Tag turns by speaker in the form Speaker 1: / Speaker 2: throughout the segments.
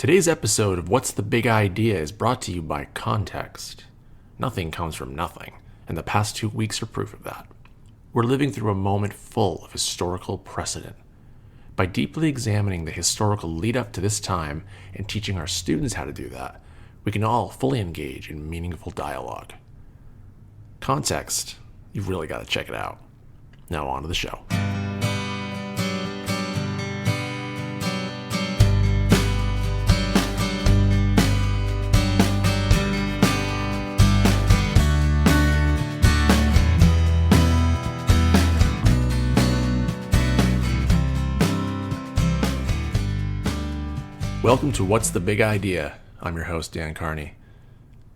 Speaker 1: Today's episode of What's the Big Idea is brought to you by Context. Nothing comes from nothing, and the past 2 weeks are proof of that. We're living through a moment full of historical precedent. By deeply examining the historical lead up to this time and teaching our students how to do that, we can all fully engage in meaningful dialogue. Context, you've really got to check it out. Now on to the show. Welcome to What's the Big Idea? I'm your host, Dan Carney.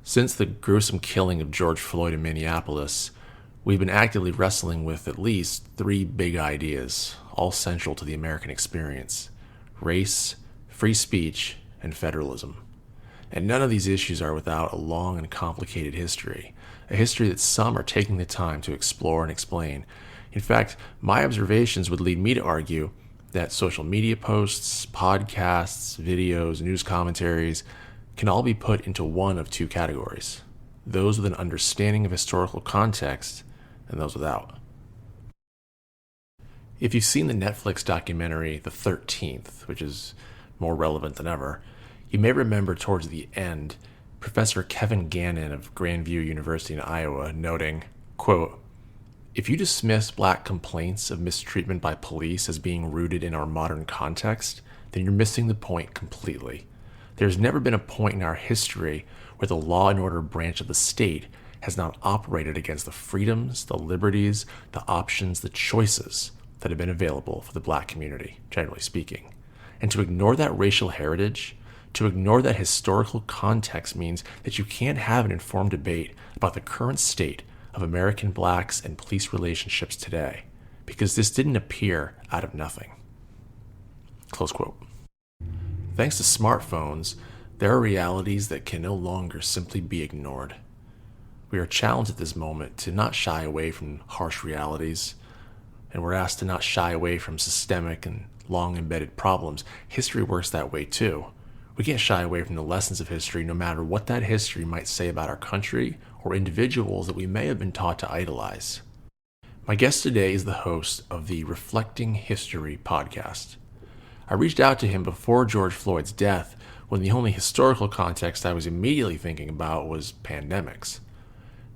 Speaker 1: Since the gruesome killing of George Floyd in Minneapolis, we've been actively wrestling with at least 3 big ideas, all central to the American experience: race, free speech, and federalism. And none of these issues are without a long and complicated history, a history that some are taking the time to explore and explain. In fact, my observations would lead me to argue that social media posts, podcasts, videos, news commentaries can all be put into one of 2 categories: those with an understanding of historical context and those without. If you've seen the Netflix documentary The 13th, which is more relevant than ever, you may remember towards the end Professor Kevin Gannon of Grandview University in Iowa noting, quote, "If you dismiss black complaints of mistreatment by police as being rooted in our modern context, then you're missing the point completely. There's never been a point in our history where the law and order branch of the state has not operated against the freedoms, the liberties, the options, the choices that have been available for the black community, generally speaking. And to ignore that racial heritage, to ignore that historical context means that you can't have an informed debate about the current state of American blacks and police relationships today, because this didn't appear out of nothing." Close quote. Thanks to smartphones, there are realities that can no longer simply be ignored. We are challenged at this moment to not shy away from harsh realities, and we're asked to not shy away from systemic and long-embedded problems. History works that way too. We can't shy away from the lessons of history, no matter what that history might say about our country or individuals that we may have been taught to idolize. My guest today is the host of the Reflecting History podcast. I reached out to him before George Floyd's death, when the only historical context I was immediately thinking about was pandemics.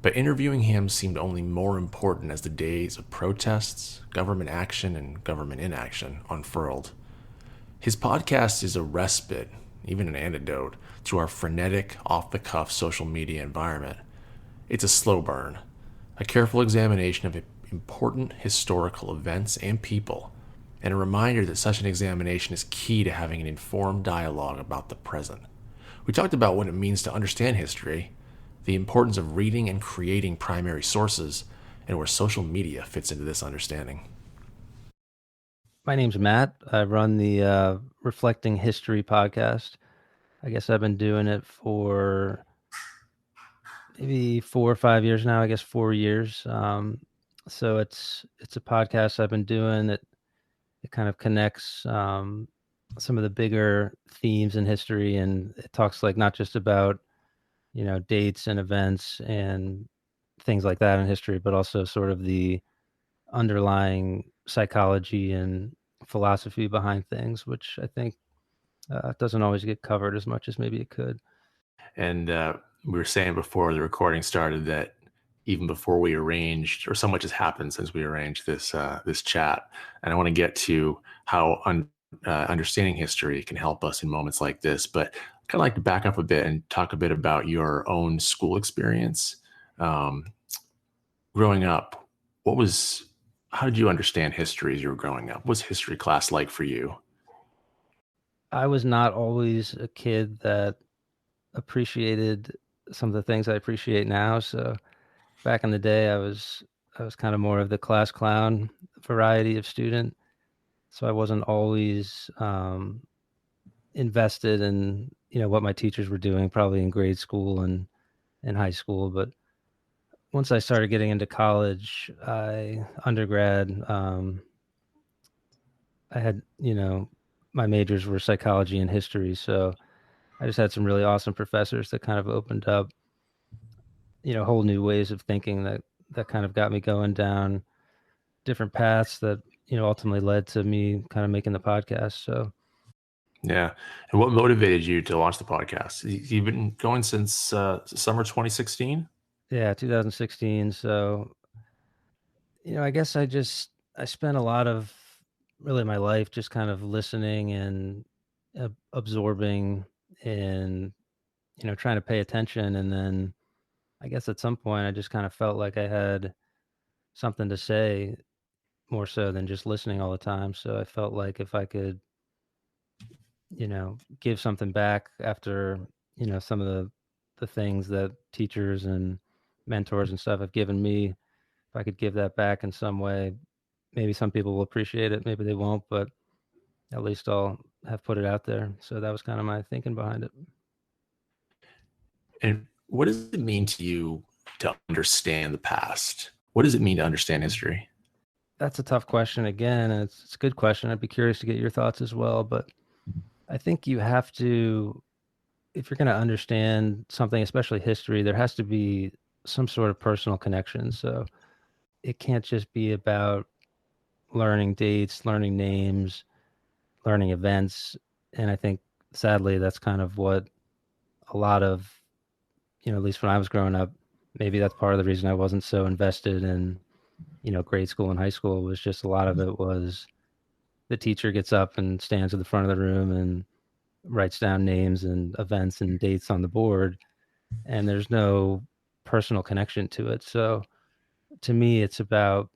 Speaker 1: But interviewing him seemed only more important as the days of protests, government action, and government inaction unfurled. His podcast is a respite, even an antidote, to our frenetic, off-the-cuff social media environment. It's a slow burn, a careful examination of important historical events and people, and a reminder that such an examination is key to having an informed dialogue about the present. We talked about what it means to understand history, the importance of reading and creating primary sources, and where social media fits into this understanding.
Speaker 2: My name's Matt. I run the Reflecting History podcast. I guess I've been doing it for maybe 4 or 5 years now. I guess 4 years. So it's a podcast I've been doing that it kind of connects some of the bigger themes in history, and it talks like not just about dates and events and things like that in history, but also sort of the underlying psychology and philosophy behind things, which I think doesn't always get covered as much as maybe it could.
Speaker 1: And we were saying before the recording started that even before we arranged, or so much has happened since we arranged this chat, and I want to get to how understanding history can help us in moments like this. But I'd kind of like to back up a bit and talk a bit about your own school experience. Growing up, how did you understand history as you were growing up? What was history class like for you?
Speaker 2: I was not always a kid that appreciated some of the things I appreciate now. So back in the day, I was kind of more of the class clown variety of student. So I wasn't always invested in what my teachers were doing, probably in grade school and in high school. But once I started getting into college, undergrad, I had my majors were psychology and history. So I just had some really awesome professors that kind of opened up, whole new ways of thinking that kind of got me going down different paths that, ultimately led to me kind of making the podcast. So
Speaker 1: Yeah. And what motivated you to launch the podcast? You've been going since summer 2016?
Speaker 2: yeah, 2016. So, I guess I spent a lot of really my life just kind of listening and absorbing and, trying to pay attention. And then I guess at some point I just kind of felt like I had something to say more so than just listening all the time. So I felt like if I could, give something back after, some of the things that teachers and mentors and stuff have given me, if I could give that back in some way, maybe some people will appreciate it, maybe they won't, but at least I'll have put it out there. So that was kind of my thinking behind it.
Speaker 1: And what does it mean to you to understand the past? What does it mean to understand history?
Speaker 2: That's a tough question again, and it's a good question. I'd be curious to get your thoughts as well, but I think you have to, if you're going to understand something, especially history, there has to be some sort of personal connection. So it can't just be about learning dates, learning names, learning events. And I think sadly, that's kind of what a lot of, at least when I was growing up, maybe that's part of the reason I wasn't so invested in, grade school and high school was just a lot of it was the teacher gets up and stands at the front of the room and writes down names and events and dates on the board. And there's no personal connection to it. So to me, it's about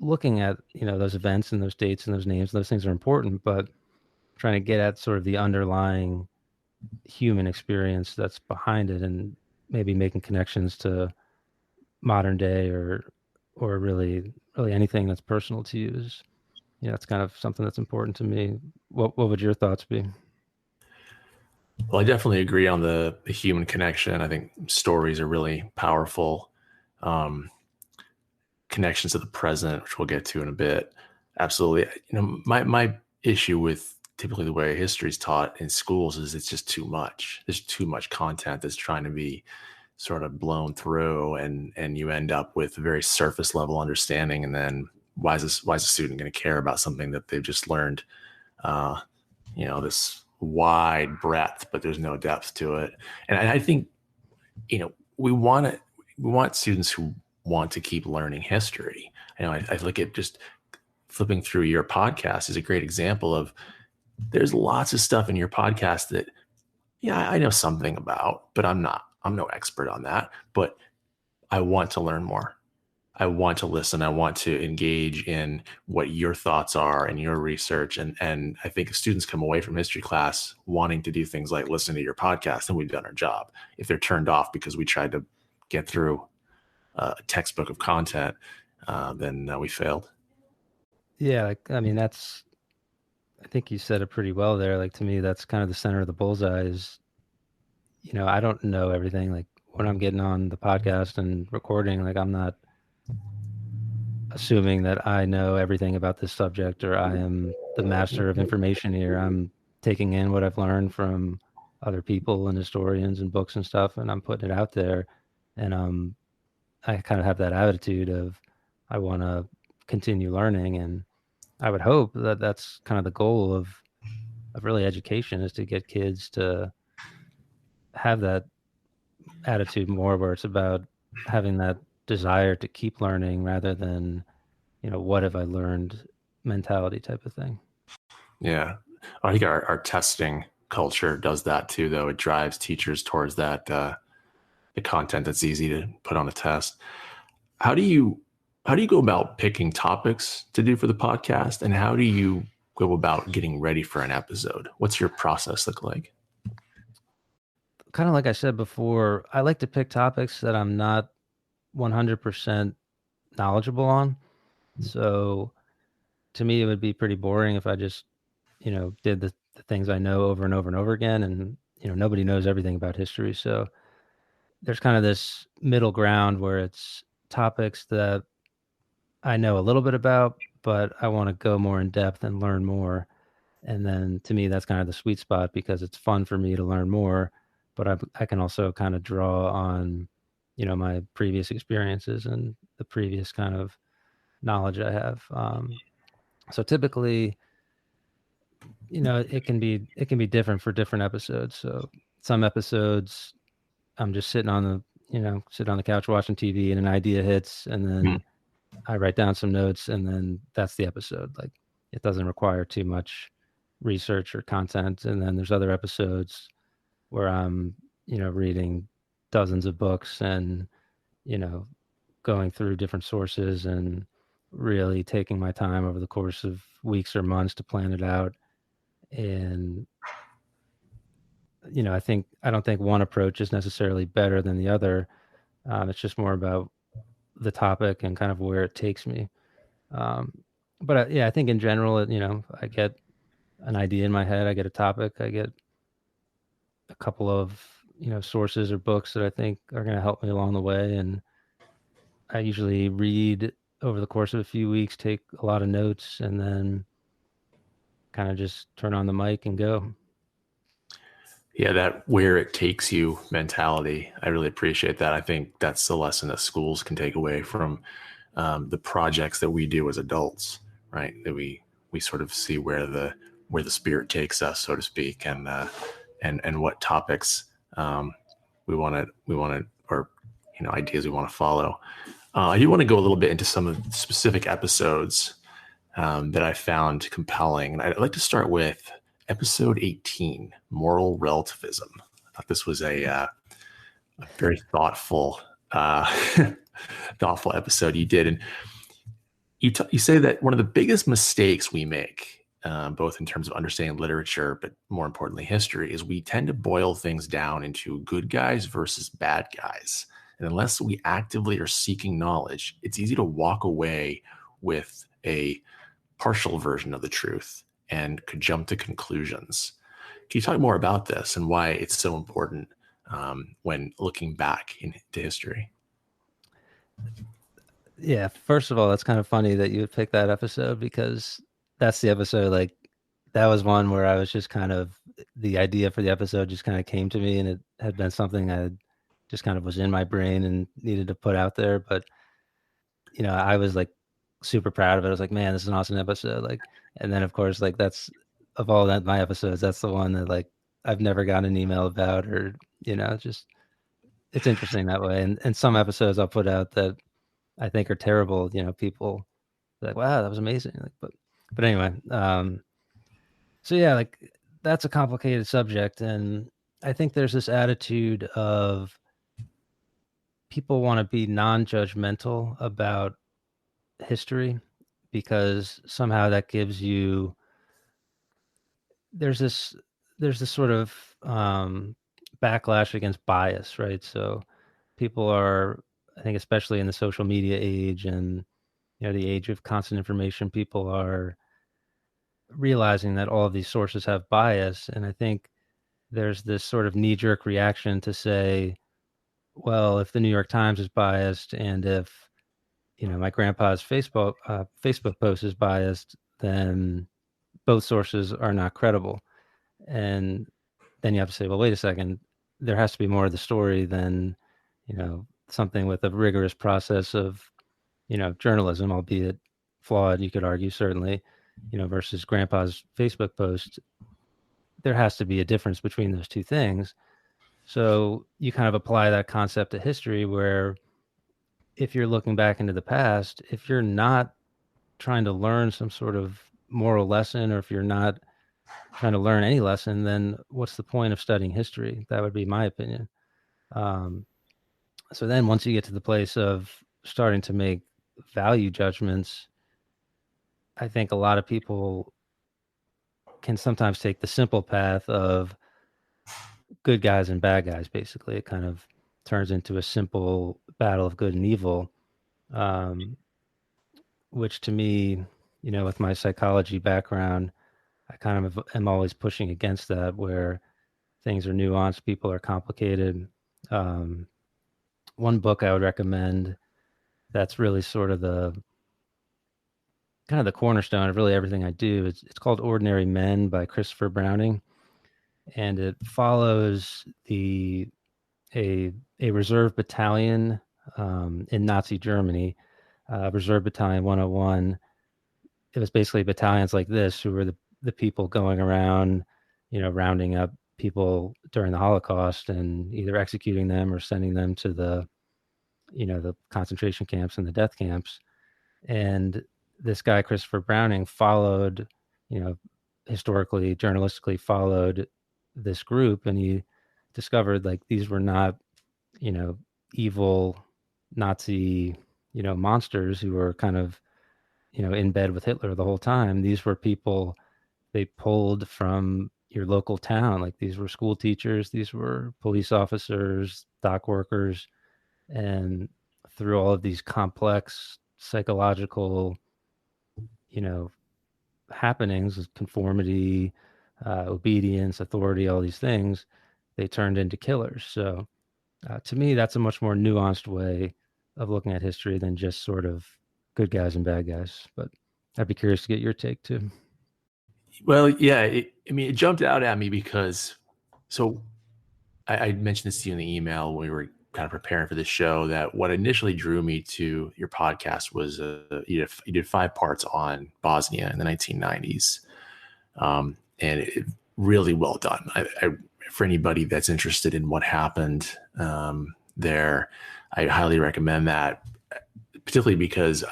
Speaker 2: looking at, those events and those dates and those names. Those things are important, but trying to get at sort of the underlying human experience that's behind it and maybe making connections to modern day or really anything that's personal to you is, it's kind of something that's important to me. What would your thoughts be?
Speaker 1: Well, I definitely agree on the human connection. I think stories are really powerful. Um, Connections to the present, which we'll get to in a bit. Absolutely. My issue with typically the way history is taught in schools is it's just too much. There's too much content that's trying to be sort of blown through, and you end up with a very surface level understanding. And then why is a student going to care about something that they've just learned? Uh, this wide breadth, but there's no depth to it. And I think we want students who want to keep learning history. I look at just flipping through your podcast is a great example of there's lots of stuff in your podcast that, yeah, I know something about, but I'm no expert on that, but I want to learn more. I want to listen. I want to engage in what your thoughts are and your research. And I think if students come away from history class wanting to do things like listen to your podcast, then we've done our job. If they're turned off because we tried to get through a textbook of content, then we failed.
Speaker 2: Yeah, I mean, I think you said it pretty well there. Like to me, that's kind of the center of the bullseye is, I don't know everything. Like when I'm getting on the podcast and recording, like I'm not assuming that I know everything about this subject or I am the master of information here. I'm taking in what I've learned from other people and historians and books and stuff, and I'm putting it out there. And I kind of have that attitude of I want to continue learning, and I would hope that that's kind of the goal of really education is to get kids to have that attitude more where it's about having that desire to keep learning rather than, what have I learned mentality type of thing.
Speaker 1: Yeah. I think our testing culture does that too, though. It drives teachers towards that, the content that's easy to put on a test. How do you go about picking topics to do for the podcast, and how do you go about getting ready for an episode? What's your process look like?
Speaker 2: Kind of like I said before, I like to pick topics that I'm not 100% knowledgeable on. So to me, it would be pretty boring if I just, did the things I know over and over and over again. And, nobody knows everything about history. So there's kind of this middle ground where it's topics that I know a little bit about, but I want to go more in depth and learn more. And then to me, that's kind of the sweet spot because it's fun for me to learn more, but I can also kind of draw on, my previous experiences and the previous kind of knowledge I have. So typically, it can be different for different episodes. So some episodes I'm just sitting on the couch watching TV and an idea hits, and
Speaker 1: Hmm.
Speaker 2: then I write down some notes, and then that's the episode. Like it doesn't require too much research or content. And then there's other episodes where I'm, reading dozens of books and, you know, going through different sources and really taking my time over the course of weeks or months to plan it out. And, I don't think one approach is necessarily better than the other. It's just more about the topic and kind of where it takes me. Um, but yeah, I think in general, I get an idea in my head, I get a topic, I get a couple of, sources or books that I think are going to help me along the way. And I usually read over the course of a few weeks, take a lot of notes, and then kind of just turn on the mic and go.
Speaker 1: Yeah, that where it takes you mentality. I really appreciate that. I think that's the lesson that schools can take away from the projects that we do as adults, right? That we sort of see where the spirit takes us, so to speak, and what topics we want to or ideas we want to follow. I do want to go a little bit into some of the specific episodes that I found compelling. And I'd like to start with episode 18, Moral Relativism. I thought this was a very thoughtful, thoughtful episode you did. And you say that one of the biggest mistakes we make, both in terms of understanding literature, but more importantly, history, is we tend to boil things down into good guys versus bad guys. And unless we actively are seeking knowledge, it's easy to walk away with a partial version of the truth and could jump to conclusions. Can you talk more about this and why it's so important when looking back into history?
Speaker 2: Yeah, first of all, that's kind of funny that you would pick that episode because that's the episode, like, that was one where I was just kind of, the idea for the episode just kind of came to me and it had been something I just kind of was in my brain and needed to put out there. But I was like super proud of it. I was like, man, this is an awesome episode. Like, and then of course, like that's of all that my episodes, that's the one that like I've never gotten an email about or just it's interesting that way. And some episodes I'll put out that I think are terrible. People are like, wow, that was amazing. Like, but anyway, so yeah, like that's a complicated subject, and I think there's this attitude of people want to be non-judgmental about history because somehow that gives you there's this there's this sort of backlash against bias, right? So people are, I think, especially in the social media age and the age of constant information, people are realizing that all of these sources have bias, and I think there's this sort of knee-jerk reaction to say, well, if the New York Times is biased and if my grandpa's Facebook post is biased, then both sources are not credible. And then you have to say, well, wait a second, there has to be more of the story than, something with a rigorous process of, journalism, albeit flawed, you could argue, certainly, versus grandpa's Facebook post. There has to be a difference between those two things. So you kind of apply that concept to history where if you're looking back into the past, if you're not trying to learn some sort of moral lesson, or if you're not trying to learn any lesson, then what's the point of studying history? That would be my opinion. Um, so then once you get to the place of starting to make value judgments, I think a lot of people can sometimes take the simple path of good guys and bad guys. Basically, it kind of turns into a simple battle of good and evil, um, which to me, with my psychology background, I kind of am always pushing against that, where things are nuanced, people are complicated. Um, One book I would recommend that's really sort of kind of the cornerstone of really everything I do. It's called Ordinary Men by Christopher Browning, and it follows a reserve battalion in Nazi Germany, Reserve Battalion 101. It was basically battalions like this who were the people going around, rounding up people during the Holocaust and either executing them or sending them to the concentration camps and the death camps. And this guy, Christopher Browning, followed, you know, historically, journalistically followed this group, and he discovered like these were not, evil Nazi, monsters who were kind of, in bed with Hitler the whole time. These were people they pulled from your local town. Like these were school teachers, these were police officers, dock workers, and through all of these complex psychological, you know, happenings, conformity, obedience, authority, all these things, they turned into killers. So to me, that's a much more nuanced way of looking at history than just sort of good guys and bad guys. But I'd be curious to get your take too.
Speaker 1: Well, yeah, it jumped out at me because, so I mentioned this to you in the email when we were kind of preparing for this show, that what initially drew me to your podcast was you did 5 parts on Bosnia in the 1990s, and really well done. For anybody that's interested in what happened there, I highly recommend that, particularly because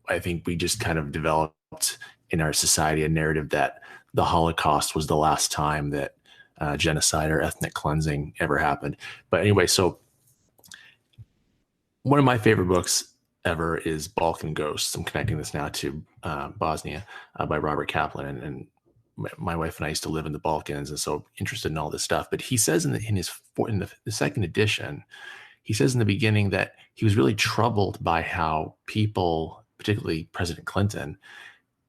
Speaker 1: I think we just kind of developed in our society a narrative that the Holocaust was the last time that genocide or ethnic cleansing ever happened. But anyway, so one of my favorite books ever is Balkan Ghosts. I'm connecting this now to Bosnia by Robert Kaplan, and my wife and I used to live in the Balkans, and so interested in all this stuff. But he says in the second edition, he says in the beginning that he was really troubled by how people, particularly President Clinton,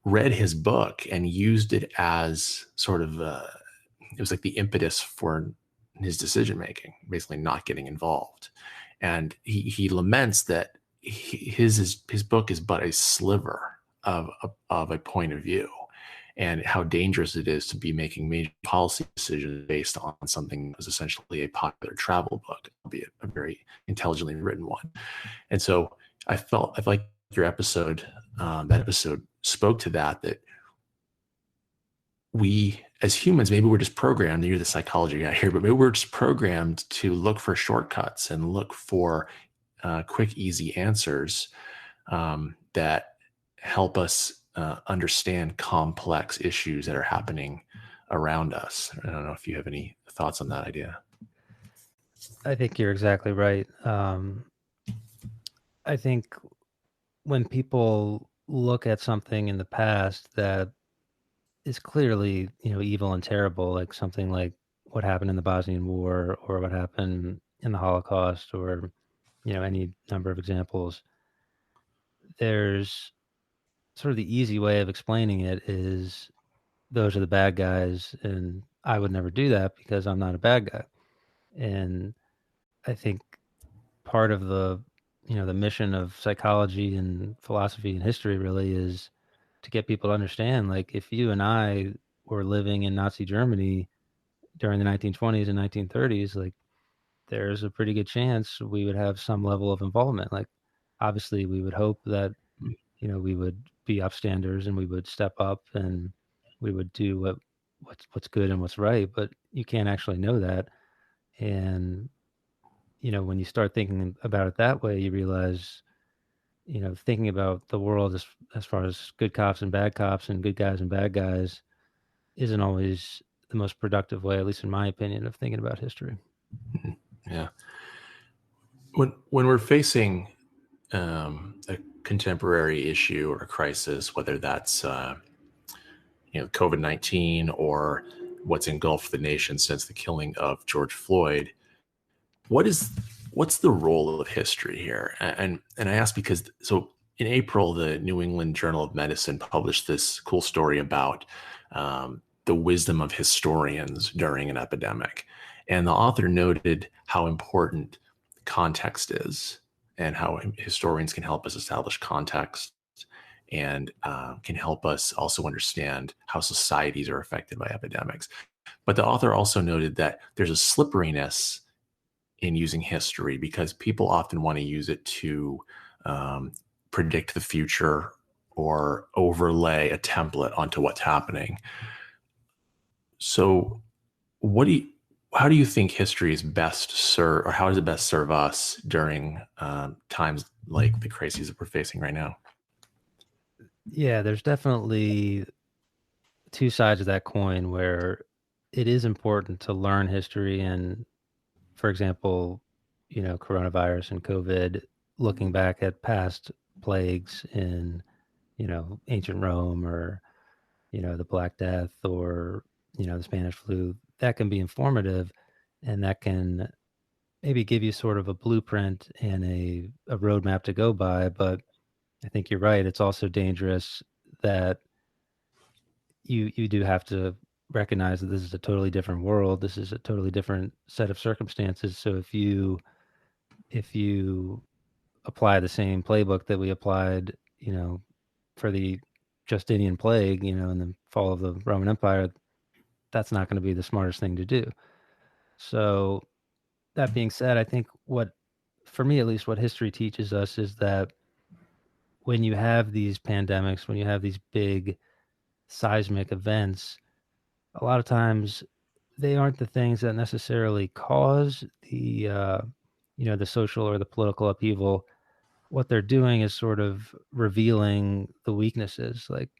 Speaker 1: read his book and used it as sort of it was like the impetus for his decision making, basically not getting involved. And he laments that his book is but a sliver of a point of view, and how dangerous it is to be making major policy decisions based on something that was essentially a popular travel book, albeit a very intelligently written one. And so I felt like your episode, that episode spoke to that we as humans, maybe we're just programmed, you're the psychology guy here, but maybe we're just programmed to look for shortcuts and look for quick, easy answers that help us understand complex issues that are happening around us. I don't know if you have any thoughts on that idea.
Speaker 2: I think you're exactly right. I think when people look at something in the past that is clearly, evil and terrible, like something like what happened in the Bosnian War or what happened in the Holocaust or, any number of examples, there's sort of the easy way of explaining it is those are the bad guys, and I would never do that because I'm not a bad guy. And I think part of the mission of psychology and philosophy and history really is to get people to understand, like, if you and I were living in Nazi Germany during the 1920s and 1930s, like, there's a pretty good chance we would have some level of involvement. Like, obviously, we would hope that, we would be upstanders and we would step up and we would do what's good and what's right, but you can't actually know that. And, when you start thinking about it that way, you realize, thinking about the world as far as good cops and bad cops and good guys and bad guys isn't always the most productive way, at least in my opinion, of thinking about history.
Speaker 1: Yeah. When we're facing a contemporary issue or a crisis, whether that's COVID-19 or what's engulfed the nation since the killing of George Floyd, what's the role of history here? And I ask because in April, the New England Journal of Medicine published this cool story about the wisdom of historians during an epidemic. And the author noted how important context is and how historians can help us establish context and can help us also understand how societies are affected by epidemics. But the author also noted that there's a slipperiness in using history because people often want to use it to um, predict the future or overlay a template onto what's happening. So, what do you, how do you think history is best serve, or how does it best serve us during times like the crises that we're facing right now?
Speaker 2: Yeah, there's definitely two sides of that coin where it is important to learn history and, for example, coronavirus and COVID, looking back at past plagues in, ancient Rome or, the Black Death or, the Spanish flu, that can be informative and that can maybe give you sort of a blueprint and a roadmap to go by. But I think you're right. It's also dangerous that you do have to recognize that this is a totally different world. This is a totally different set of circumstances. So if you apply the same playbook that we applied, for the Justinian plague, in the fall of the Roman Empire, that's not going to be the smartest thing to do. So that being said, I think for me at least, what history teaches us is that when you have these pandemics, when you have these big seismic events, a lot of times they aren't the things that necessarily cause the social or the political upheaval. What they're doing is sort of revealing the weaknesses. Like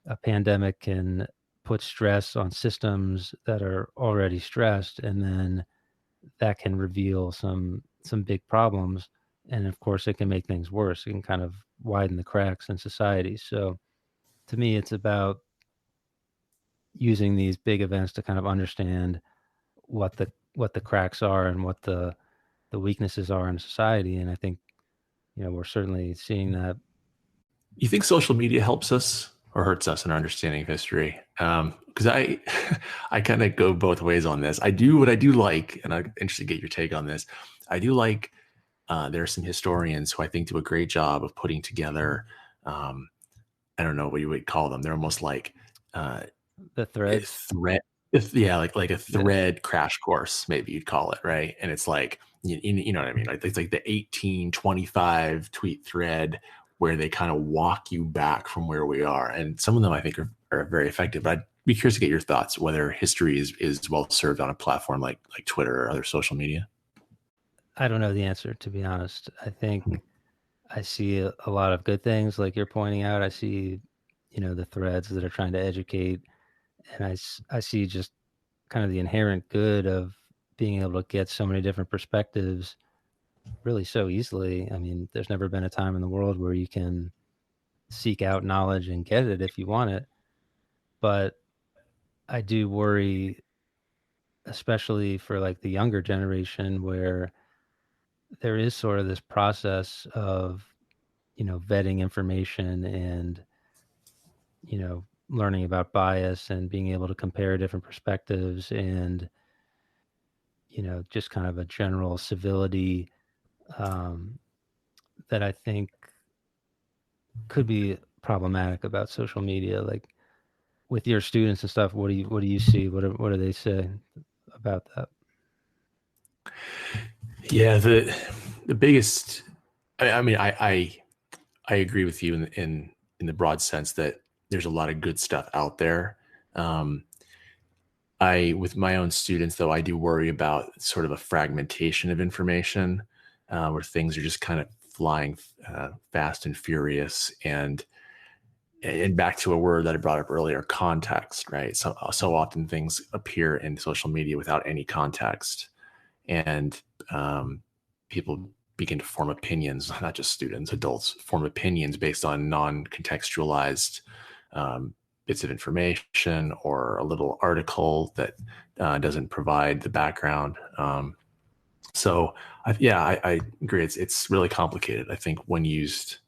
Speaker 2: a pandemic can put stress on systems that are already stressed, and then that can reveal some big problems. And of course, it can make things worse. It can kind of widen the cracks in society. So to me, it's about using these big events to kind of understand what the cracks are and what the weaknesses are in society. And I think we're certainly seeing that.
Speaker 1: You think social media helps us or hurts us in our understanding of history? Because I kind of go both ways on this. I do what I do like, and I'm interested to get your take on this. I do like there are some historians who I think do a great job of putting together. Um, I don't know what you would call them. They're almost like uh,
Speaker 2: The threads.
Speaker 1: thread. If, yeah, like a
Speaker 2: Yeah.
Speaker 1: thread crash course, maybe you'd call it, right? And it's like you know what I mean? Like it's like the 1825 tweet thread where they kind of walk you back from where we are. And some of them I think are very effective. But I'd be curious to get your thoughts whether history is well served on a platform like Twitter or other social media.
Speaker 2: I don't know the answer, to be honest. I think I see a lot of good things like you're pointing out. I see, the threads that are trying to educate, and I see just kind of the inherent good of being able to get so many different perspectives really so easily. I mean, there's never been a time in the world where you can seek out knowledge and get it if you want it. But I do worry, especially for like the younger generation, where there is sort of this process of, vetting information and, learning about bias and being able to compare different perspectives and, just kind of a general civility um, that I think could be problematic about social media. Like with your students and stuff, what do you see? What do they say about that?
Speaker 1: Yeah, the biggest. I mean, I agree with you in the broad sense that there's a lot of good stuff out there. Um, I with my own students though, I do worry about sort of a fragmentation of information, where things are just kind of flying fast and furious, and back to a word that I brought up earlier, context, right? So often things appear in social media without any context, and people begin to form opinions. Not just students, adults form opinions based on non-contextualized bits of information or a little article that doesn't provide the background. So I agree. It's really complicated. I think when used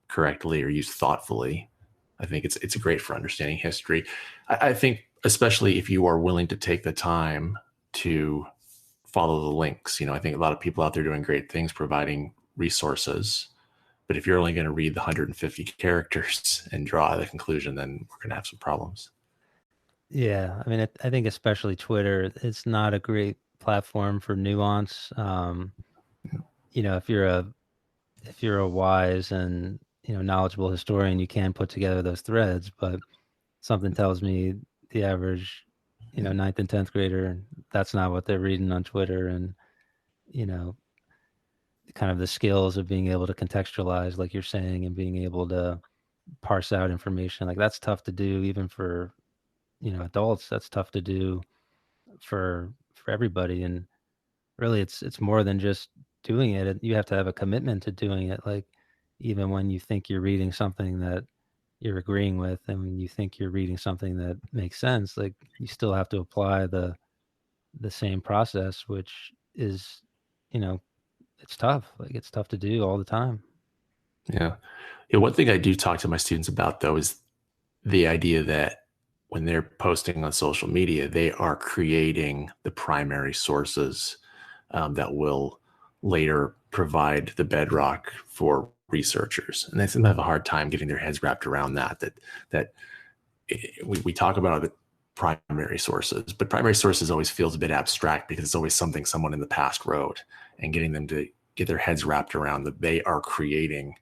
Speaker 1: correctly or used thoughtfully, I think it's great for understanding history. I think especially if you are willing to take the time to follow the links. I think a lot of people out there doing great things, providing resources. But if you're only going to read the 150 characters and draw the conclusion, then we're going to have some problems.
Speaker 2: Yeah, I mean, I think especially Twitter, it's not a great platform for nuance. You know, if you're a wise and knowledgeable historian, you can put together those threads. But something tells me the average, ninth and tenth grader, that's not what they're reading on Twitter, and you know, kind of the skills of being able to contextualize, like you're saying, and being able to parse out information, like that's tough to do, even for adults. That's tough to do for everybody, and really it's more than just doing it. You have to have a commitment to doing it, like even when you think you're reading something that you're agreeing with, and when you think you're reading something that makes sense, like you still have to apply the same process, which is, you know it's tough. Like it's tough to do all the time.
Speaker 1: Yeah. Yeah. One thing I do talk to my students about, though, is the idea that when they're posting on social media, they are creating the primary sources that will later provide the bedrock for researchers. And they seem to have a hard time getting their heads wrapped around that we talk about the primary sources, but primary sources always feels a bit abstract because it's always something someone in the past wrote, and getting them to get their heads wrapped around that they are creating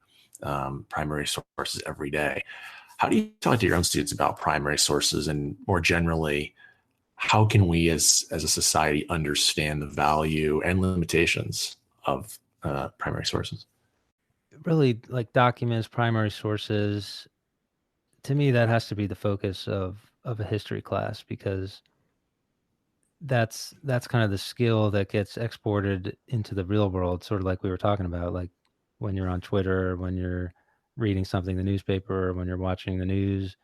Speaker 1: primary sources every day. How do you talk to your own students about primary sources, and more generally, how can we as a society understand the value and limitations of primary sources?
Speaker 2: Really, like documents, primary sources, to me that has to be the focus of a history class, because that's kind of the skill that gets exported into the real world, sort of like we were talking about, like when you're on Twitter, when you're reading something, the newspaper, when you're watching the news,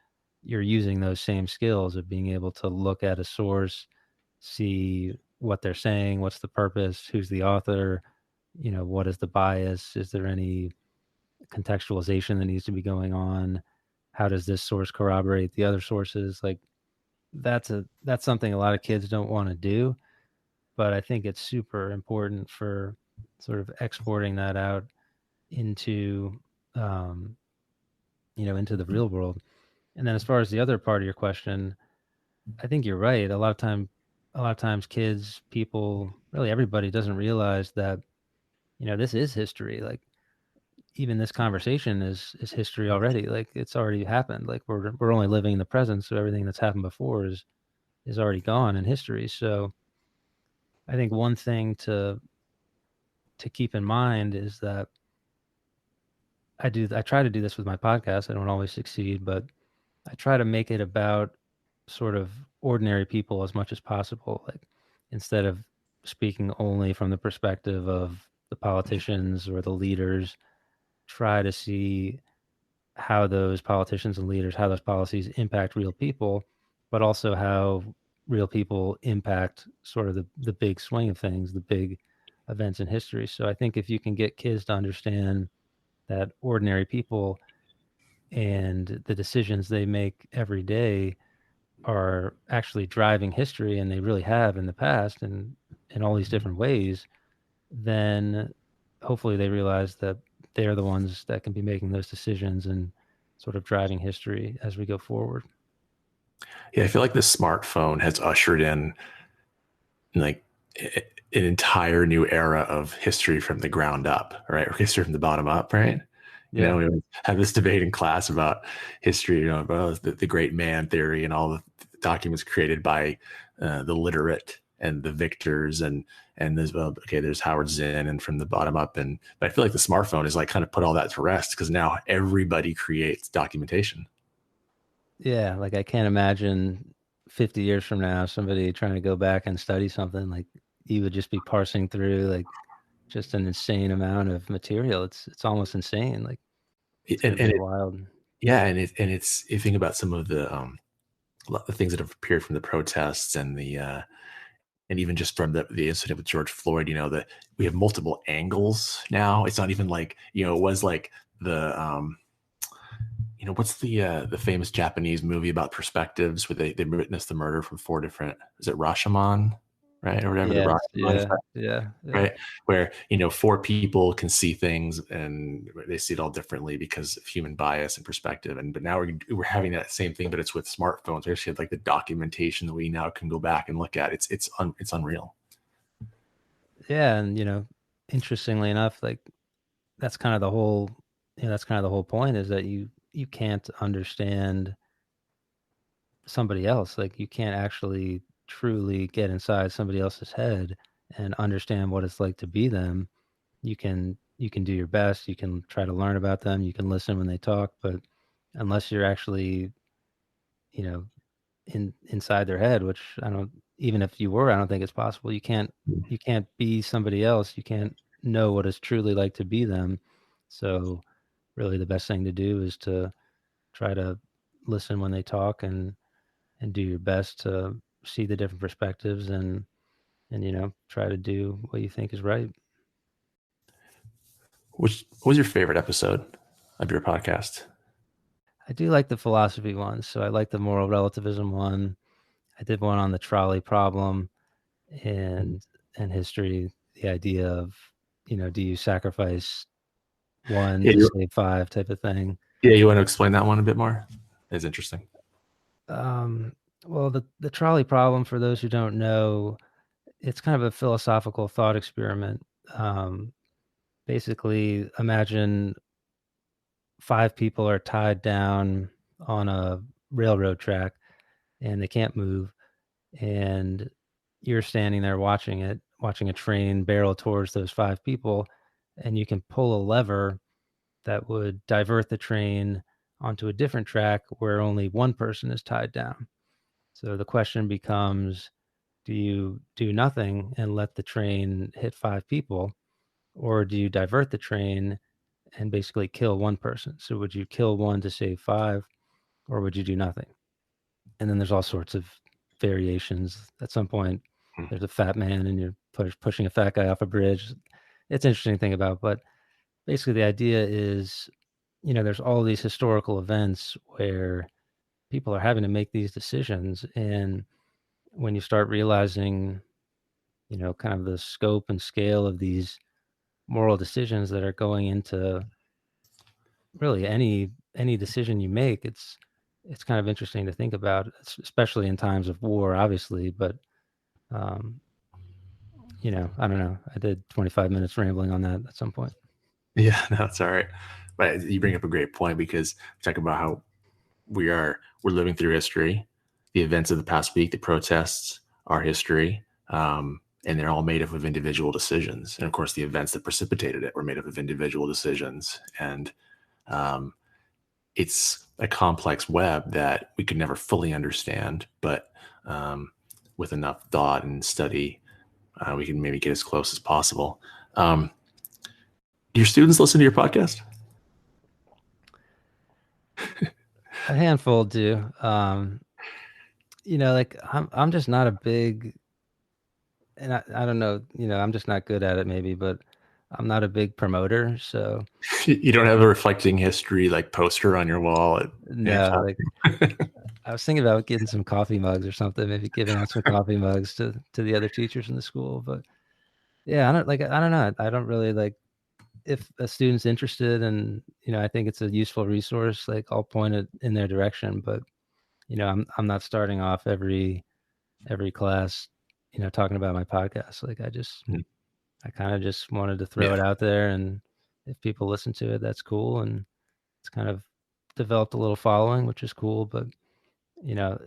Speaker 2: you're using those same skills of being able to look at a source, see what they're saying, what's the purpose, who's the author, what is the bias, is there any contextualization that needs to be going on, how does this source corroborate the other sources. Like that's something a lot of kids don't want to do, but I think it's super important for sort of exporting that out into um, into the real world. And then as far as the other part of your question, I think you're right. A lot of times kids, people, really everybody doesn't realize that, this is history. Like even this conversation is history already. Like it's already happened. Like we're only living in the present, so everything that's happened before is already gone in history. So I think one thing to keep in mind is that I try to do this with my podcast. I don't always succeed, but I try to make it about sort of ordinary people as much as possible. Like instead of speaking only from the perspective of the politicians or the leaders, try to see how those politicians and leaders, how those policies impact real people, but also how real people impact sort of the big swing of things, the big events in history. So I think if you can get kids to understand that ordinary people and the decisions they make every day are actually driving history, and they really have in the past and in all these different ways, then hopefully they realize that they're the ones that can be making those decisions and sort of driving history as we go forward.
Speaker 1: Yeah, I feel like the smartphone has ushered in like an entire new era of history from the ground up, right? Or history from the bottom up, right?
Speaker 2: Yeah.
Speaker 1: We have this debate in class about history, about the great man theory and all the documents created by the literate and the victors, and there's there's Howard Zinn and from the bottom up, but I feel like the smartphone is like kind of put all that to rest because now everybody creates documentation.
Speaker 2: Yeah. Like I can't imagine 50 years from now, somebody trying to go back and study something, like you would just be parsing through like just an insane amount of material. It's almost insane. Like it's going
Speaker 1: And,
Speaker 2: to be
Speaker 1: and it,
Speaker 2: wild.
Speaker 1: yeah, it's if you think about some of the things that have appeared from the protests and the and even just from the incident with George Floyd, that we have multiple angles now. It's not even like, it was like the what's the famous Japanese movie about perspectives where they witnessed the murder from four different, is it Rashomon? right? Or whatever, the
Speaker 2: Yes,
Speaker 1: Rockefeller
Speaker 2: yeah,
Speaker 1: effect,
Speaker 2: yeah, yeah.
Speaker 1: right? Where, four people can see things and they see it all differently because of human bias and perspective. But now we're having that same thing, but it's with smartphones. We actually have like the documentation that we now can go back and look at. It's unreal.
Speaker 2: Yeah, and interestingly enough, like that's kind of the whole, that's kind of the whole point, is that you can't understand somebody else. Like you can't actually truly get inside somebody else's head and understand what it's like to be them. You can do your best, you can try to learn about them, you can listen when they talk, but unless you're actually, you know, inside their head, which I don't, even if you were, I don't think it's possible. You can't be somebody else. You can't know what it's truly like to be them. So really the best thing to do is to try to listen when they talk, and do your best to see the different perspectives, and try to do what you think is right.
Speaker 1: What was your favorite episode of your podcast?
Speaker 2: I do like the philosophy ones. So I like the moral relativism one. I did one on the trolley problem and history, the idea of, do you sacrifice one
Speaker 1: Yeah,
Speaker 2: to save five type of thing.
Speaker 1: you want to explain that one a bit more? It's interesting.
Speaker 2: Um, well, the trolley problem, for those who don't know, it's kind of a philosophical thought experiment. Basically, imagine five people are tied down on a railroad track and they can't move, and you're standing there watching a train barrel towards those five people, and you can pull a lever that would divert the train onto a different track where only one person is tied down. So the question becomes, do you do nothing and let the train hit five people, or do you divert the train and basically kill one person? So would you kill one to save five, or would you do nothing? And then there's all sorts of variations. At some point, there's a fat man and you're pushing a fat guy off a bridge. It's interesting to think about, but basically the idea is, there's all these historical events where people are having to make these decisions. And when you start realizing, kind of the scope and scale of these moral decisions that are going into really any decision you make, it's kind of interesting to think about, especially in times of war, obviously. But um, I don't know. I did 25 minutes rambling on that at some point.
Speaker 1: Yeah, no, that's all right. But you bring up a great point because we talk about how we're living through history. The events of the past week, the protests, are history, and they're all made up of individual decisions. And of course, the events that precipitated it were made up of individual decisions. And it's a complex web that we could never fully understand, but with enough thought and study, we can maybe get as close as possible. Your students listen to your podcast?
Speaker 2: A handful do. Like I'm just not a big, and I don't know, I'm just not good at it maybe, but I'm not a big promoter. So
Speaker 1: You don't have a reflecting history like poster on your wall at
Speaker 2: no, like I was thinking about getting some coffee mugs or something, maybe giving out some coffee mugs to the other teachers in the school. But yeah, I don't know. I don't really like, if a student's interested and, I think it's a useful resource, like I'll point it in their direction. But, I'm not starting off every class, talking about my podcast. Like I kind of just wanted to throw it out there, and if people listen to it, that's cool. And it's kind of developed a little following, which is cool. But, yeah,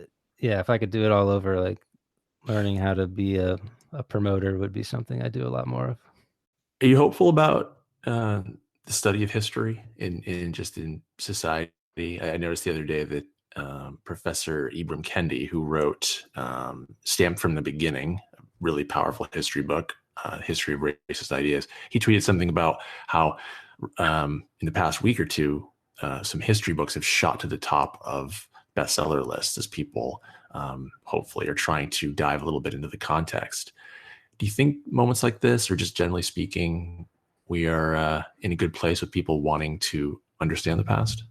Speaker 2: if I could do it all over, like learning how to be a promoter would be something I do a lot more of.
Speaker 1: Are you hopeful about the study of history in society? I noticed the other day that Professor Ibram Kendi, who wrote Stamped from the Beginning, a really powerful history book, History of Racist Ideas, he tweeted something about how in the past week or two, some history books have shot to the top of bestseller lists as people hopefully are trying to dive a little bit into the context. Do you think moments like this, or just generally speaking, we are in a good place with people wanting to understand the past?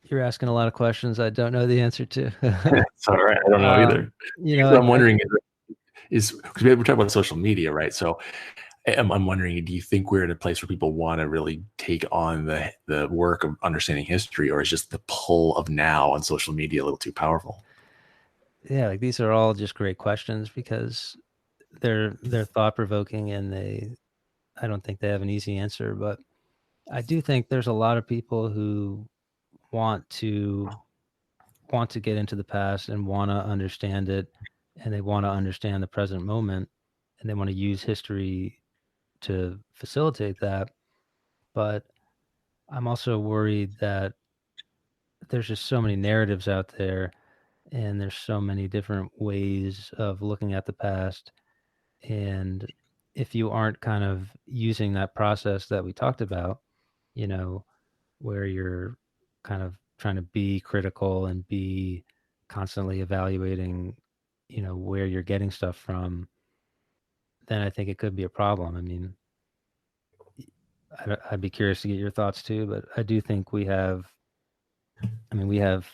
Speaker 2: You're asking a lot of questions I don't know the answer to.
Speaker 1: It's all right. I don't know either.
Speaker 2: You know,
Speaker 1: So I'm wondering, is because we're talking about social media, right? So I'm wondering, do you think we're at a place where people want to really take on the work of understanding history, or is just the pull of now on social media a little too powerful?
Speaker 2: Yeah, like these are all just great questions because they're thought provoking and I don't think they have an easy answer, but I do think there's a lot of people who want to want to get into the past and want to understand it, and they want to understand the present moment, and they want to use history to facilitate that. But I'm also worried that there's just so many narratives out there, and there's so many different ways of looking at the past. And if you aren't kind of using that process that we talked about, you know, where you're kind of trying to be critical and be constantly evaluating, where you're getting stuff from, then I think it could be a problem. I mean, I'd be curious to get your thoughts too, but I do think I mean, we have,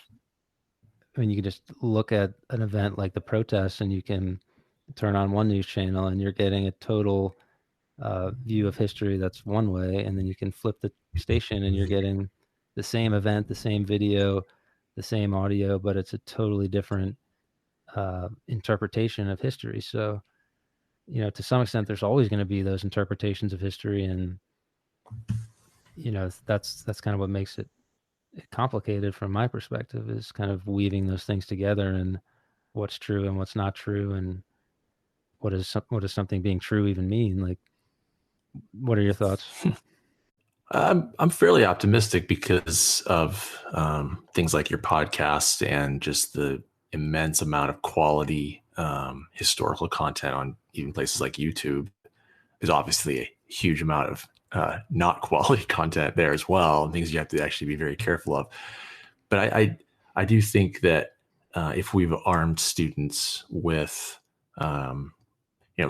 Speaker 2: I mean, you can just look at an event like the protests and you can turn on one news channel and you're getting a total view of history that's one way, and then you can flip the station and you're getting the same event, the same video, the same audio, but it's a totally different interpretation of history. So, to some extent, there's always going to be those interpretations of history, and that's kind of what makes it complicated from my perspective, is kind of weaving those things together and what's true and what's not true, and what does something being true even mean? Like, what are your thoughts?
Speaker 1: I'm fairly optimistic because of things like your podcast and just the immense amount of quality historical content on even places like YouTube. There's obviously a huge amount of not quality content there as well, and things you have to actually be very careful of. But I do think that if we've armed students with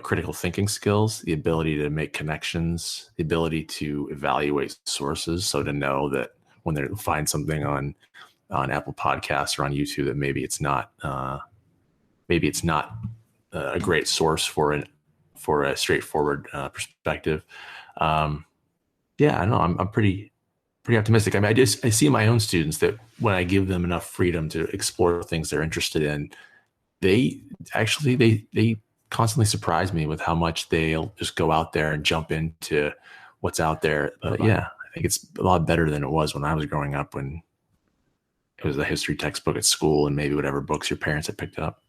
Speaker 1: critical thinking skills, the ability to make connections, the ability to evaluate sources, so to know that when they find something on Apple Podcasts or on YouTube that maybe it's not a great source for a straightforward perspective. Yeah, I don't know. I'm pretty optimistic. I mean, I see my own students that when I give them enough freedom to explore things they're interested in, they actually they constantly surprise me with how much they'll just go out there and jump into what's out there. But yeah, I think it's a lot better than it was when I was growing up, when it was a history textbook at school and maybe whatever books your parents had picked up.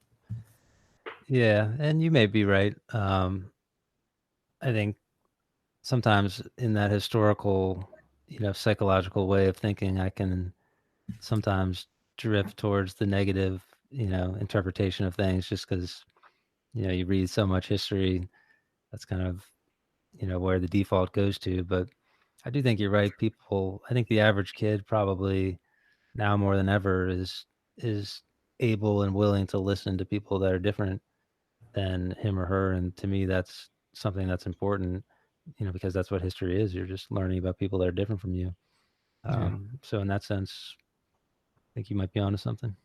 Speaker 2: Yeah, and you may be right. I think sometimes in that historical, psychological way of thinking, I can sometimes drift towards the negative, interpretation of things, just because, you read so much history. That's kind of, where the default goes to. But I do think you're right. I think the average kid probably now more than ever is able and willing to listen to people that are different than him or her. And to me, that's something that's important, because that's what history is. You're just learning about people that are different from you.
Speaker 1: Yeah.
Speaker 2: So in that sense, I think you might be onto something.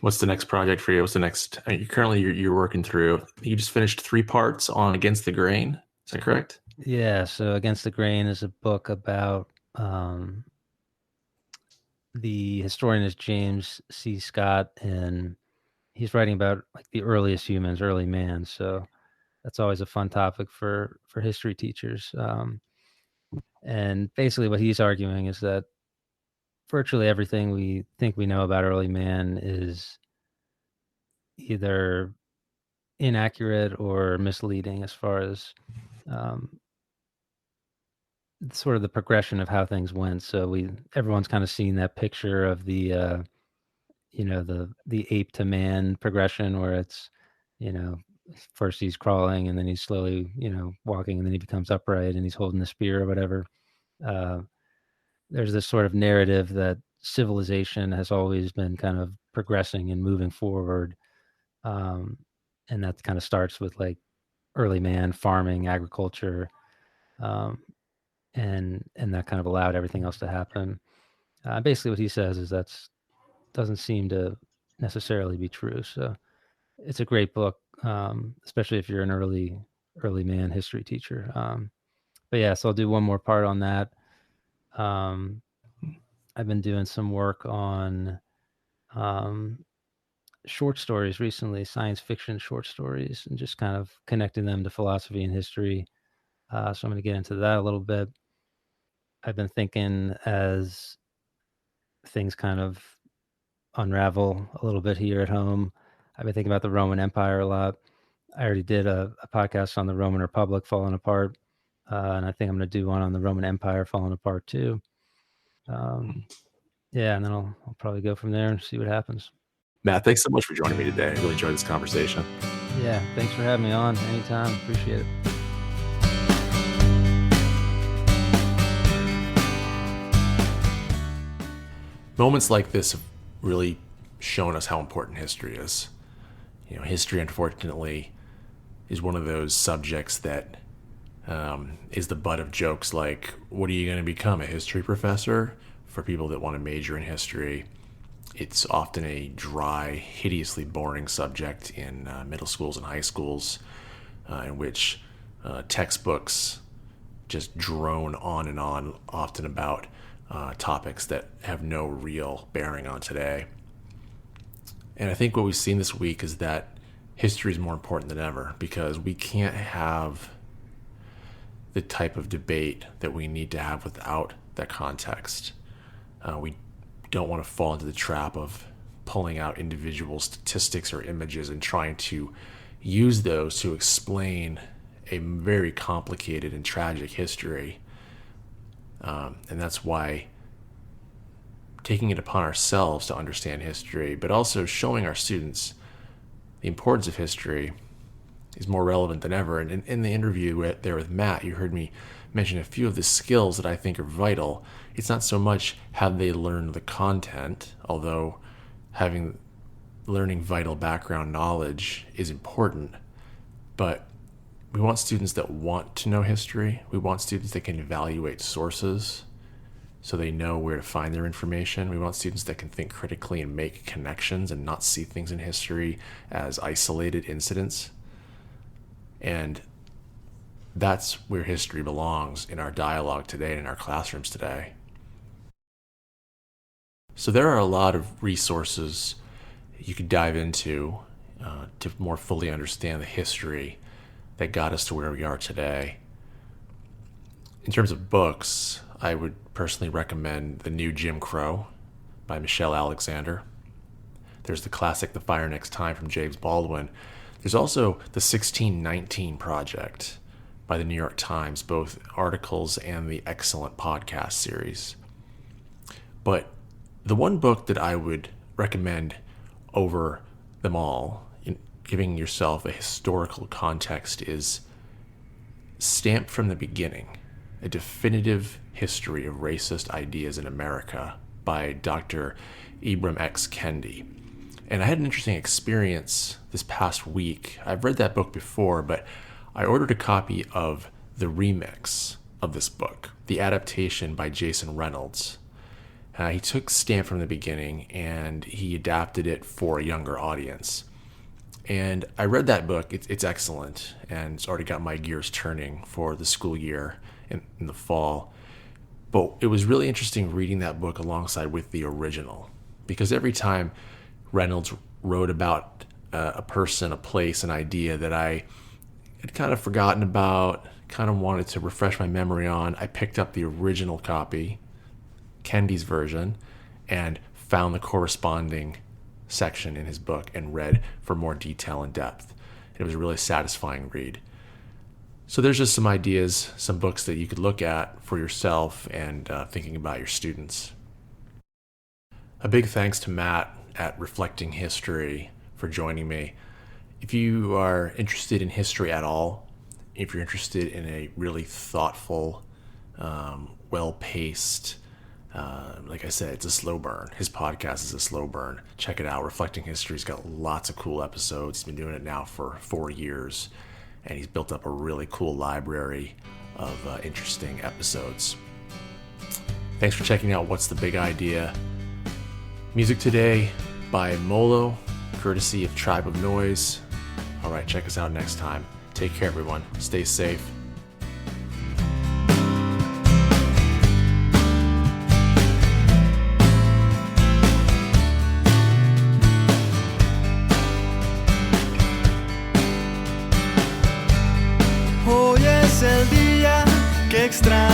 Speaker 1: What's the next project for you? What's the next? You're working through. You just finished 3 parts on Against the Grain. Is that correct?
Speaker 2: Yeah. So Against the Grain is a book about the historian is James C. Scott, and he's writing about like the earliest humans, early man. So that's always a fun topic for history teachers. And basically, what he's arguing is that virtually everything we think we know about early man is either inaccurate or misleading as far as um, sort of the progression of how things went. So everyone's kind of seen that picture of the ape to man progression, where it's, you know, first he's crawling and then he's slowly, walking, and then he becomes upright and he's holding the spear or whatever. Uh, there's this sort of narrative that civilization has always been kind of progressing and moving forward. Um, and that kind of starts with like early man farming, agriculture, um, and that kind of allowed everything else to happen. Basically, what he says is that's doesn't seem to necessarily be true. So it's a great book. especially if you're an early man history teacher. But yeah, so I'll do one more part on that. I've been doing some work on short stories recently, science fiction short stories, and just kind of connecting them to philosophy and history. So I'm going to get into that a little bit. I've been thinking as things kind of unravel a little bit here at home. I've been thinking about the Roman Empire a lot. I already did a podcast on the Roman Republic falling apart, and I think I'm going to do one on the Roman Empire falling apart too. Yeah, and then I'll probably go from there and see what happens.
Speaker 1: Matt, thanks so much for joining me today. I really enjoyed this conversation.
Speaker 2: Yeah, thanks for having me on anytime. Appreciate it.
Speaker 1: Moments like this have really shown us how important history is. History, unfortunately, is one of those subjects that is the butt of jokes like, what are you going to become, a history professor? For people that want to major in history, it's often a dry, hideously boring subject in middle schools and high schools, in which textbooks just drone on and on, often about topics that have no real bearing on today. And I think what we've seen this week is that history is more important than ever, because we can't have the type of debate that we need to have without that context. We don't want to fall into the trap of pulling out individual statistics or images and trying to use those to explain a very complicated and tragic history. And that's why taking it upon ourselves to understand history, but also showing our students the importance of history, is more relevant than ever. And in the interview there with Matt, you heard me mention a few of the skills that I think are vital. It's not so much how they learn the content, although learning vital background knowledge is important, but we want students that want to know history. We want students that can evaluate sources so they know where to find their information. We want students that can think critically and make connections and not see things in history as isolated incidents. And that's where history belongs in our dialogue today and in our classrooms today. So there are a lot of resources you could dive into to more fully understand the history that got us to where we are today. In terms of books, I would personally recommend The New Jim Crow by Michelle Alexander. There's the classic The Fire Next Time from James Baldwin. There's also the 1619 Project by the New York Times, both articles and the excellent podcast series. But the one book that I would recommend over them all, in giving yourself a historical context, is Stamped from the Beginning, A Definitive History of Racist Ideas in America by Dr. Ibram X. Kendi. And I had an interesting experience this past week. I've read that book before, but I ordered a copy of the remix of this book, the adaptation by Jason Reynolds. He took Stamped from the Beginning and he adapted it for a younger audience. And I read that book. It's excellent, and it's already got my gears turning for the school year in the fall. But it was really interesting reading that book alongside with the original, because every time Reynolds wrote about a person, a place, an idea that I had kind of forgotten about, kind of wanted to refresh my memory on, I picked up the original copy, Kendi's version, and found the corresponding section in his book and read for more detail and depth. It was a really satisfying read. So there's just some ideas, some books that you could look at for yourself and thinking about your students. A big thanks to Matt at Reflecting History for joining me. If you are interested in history at all, if you're interested in a really thoughtful, well-paced, like I said, it's a slow burn. His podcast is a slow burn. Check it out. Reflecting History's got lots of cool episodes. He's been doing it now for 4 years, and he's built up a really cool library of interesting episodes. Thanks for checking out What's the Big Idea? Music today by Molo, courtesy of Tribe of Noise. All right, check us out next time. Take care, everyone. Stay safe.
Speaker 3: Hoy es el día que extraño.